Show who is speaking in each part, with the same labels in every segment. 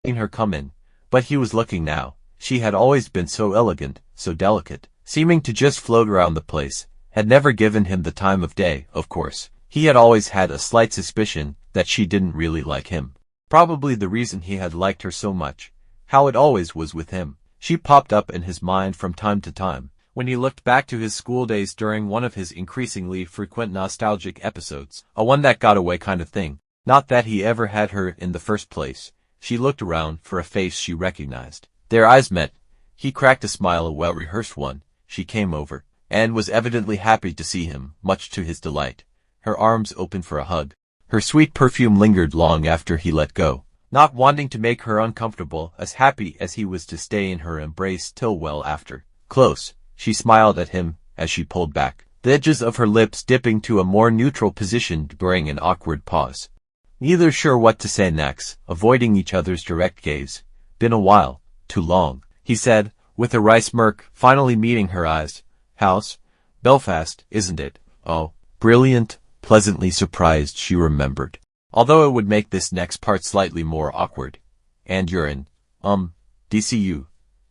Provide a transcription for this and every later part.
Speaker 1: seen her come in, but he was looking now. She had always been so elegant, so delicate, seeming to just float around the place, had never given him the time of day, of course. He had always had a slight suspicion that she didn't really like him. Probably the reason he had liked her so much. How it always was with him. She popped up in his mind from time to time, when he looked back to his school days during one of his increasingly frequent nostalgic episodes. A one that got away kind of thing. Not that he ever had her in the first place. She looked around for a face she recognized. Their eyes met. He cracked a smile, a well-rehearsed one. She came over, and was evidently happy to see him, much to his delight. Her arms open for a hug. Her sweet perfume lingered long after he let go, not wanting to make her uncomfortable, as happy as he was to stay in her embrace till well after. Close, she smiled at him as she pulled back, the edges of her lips dipping to a more neutral position during an awkward pause. Neither sure what to say next, avoiding each other's direct gaze. Been a while, too long, he said, with a wry smirk, finally meeting her eyes. House? Belfast, isn't it? Oh, brilliant. Pleasantly surprised, she remembered, although it would make this next part slightly more awkward. And you're in, DCU.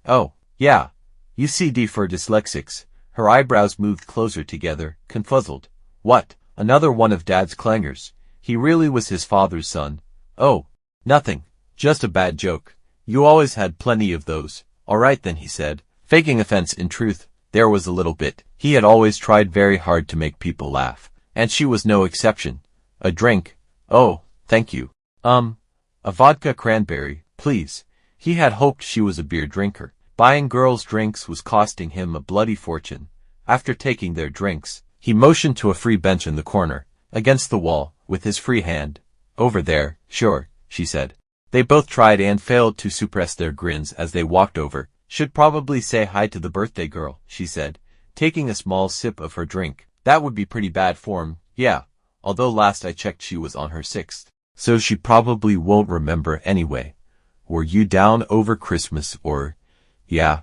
Speaker 1: Oh, yeah. UCD for dyslexics. Her eyebrows moved closer together, confuzzled. What? Another one of Dad's clangers. He really was his father's son. Oh, nothing. Just a bad joke. You always had plenty of those. All right then, he said, faking offense. In truth, there was a little bit. He had always tried very hard to make people laugh. And she was no exception. A drink? Oh, thank you. A vodka cranberry, please. He had hoped she was a beer drinker. Buying girls drinks was costing him a bloody fortune. After taking their drinks, he motioned to a free bench in the corner, against the wall, with his free hand. Over there, sure, she said. They both tried and failed to suppress their grins as they walked over. Should probably say hi to the birthday girl, she said, taking a small sip of her drink. That would be pretty bad form, yeah, although last I checked she was on her 6th. So she probably won't remember anyway. Were you down over Christmas or? Yeah.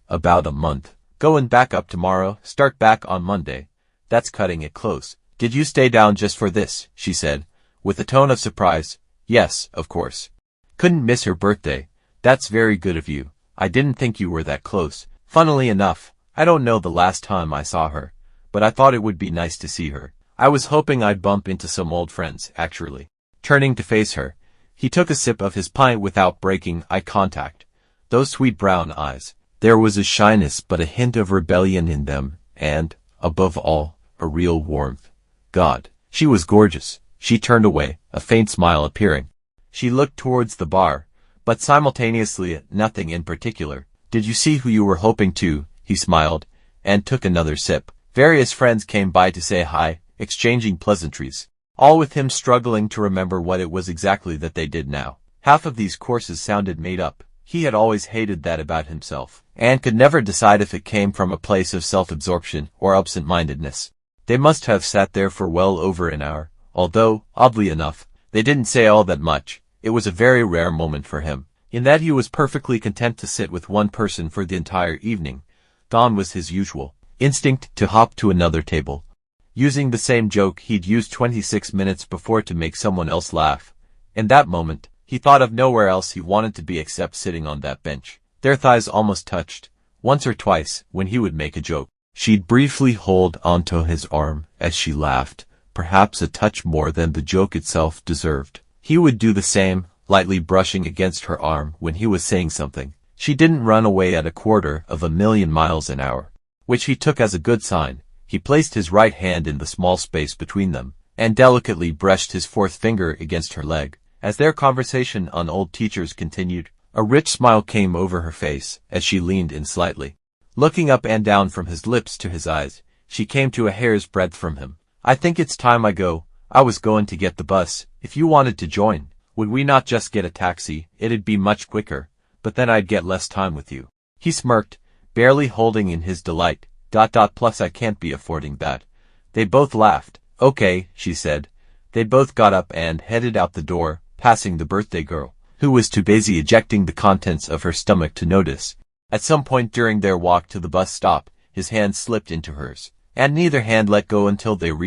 Speaker 1: About a month. Going back up tomorrow, start back on Monday. That's cutting it close. Did you stay down just for this? She said, with a tone of surprise. Yes, of course. Couldn't miss her birthday. That's very good of you. I didn't think you were that close. Funnily enough, I don't know the last time I saw her. But I thought it would be nice to see her. I was hoping I'd bump into some old friends, actually. Turning to face her, he took a sip of his pint without breaking eye contact. Those sweet brown eyes. There was a shyness but a hint of rebellion in them, and, above all, a real warmth. God, she was gorgeous. She turned away, a faint smile appearing. She looked towards the bar, but simultaneously at nothing in particular. Did you see who you were hoping to? He smiled, and took another sip. Various friends came by to say hi, exchanging pleasantries, all with him struggling to remember what it was exactly that they did now. Half of these courses sounded made up. He had always hated that about himself, and could never decide if it came from a place of self-absorption or absent-mindedness. They must have sat there for well over an hour, although, oddly enough, they didn't say all that much. It was a very rare moment for him, in that he was perfectly content to sit with one person for the entire evening. Gone was his usual instinct to hop to another table, using the same joke he'd used 26 minutes before to make someone else laugh. In that moment, he thought of nowhere else he wanted to be except sitting on that bench. Their thighs almost touched. Once or twice, when he would make a joke, she'd briefly hold onto his arm as she laughed, perhaps a touch more than the joke itself deserved. He would do the same, lightly brushing against her arm when he was saying something. She didn't run away at 250,000 miles an hour, which he took as a good sign. He placed his right hand in the small space between them, and delicately brushed his fourth finger against her leg. As their conversation on old teachers continued, a rich smile came over her face as she leaned in slightly. Looking up and down from his lips to his eyes, she came to a hair's breadth from him. I think it's time I go. I was going to get the bus. If you wanted to join, would we not just get a taxi? It'd be much quicker, but then I'd get less time with you. He smirked, barely holding in his delight. Plus I can't be affording that. They both laughed. Okay, she said. They both got up and headed out the door, passing the birthday girl, who was too busy ejecting the contents of her stomach to notice. At some point during their walk to the bus stop, his hand slipped into hers, and neither hand let go until they reached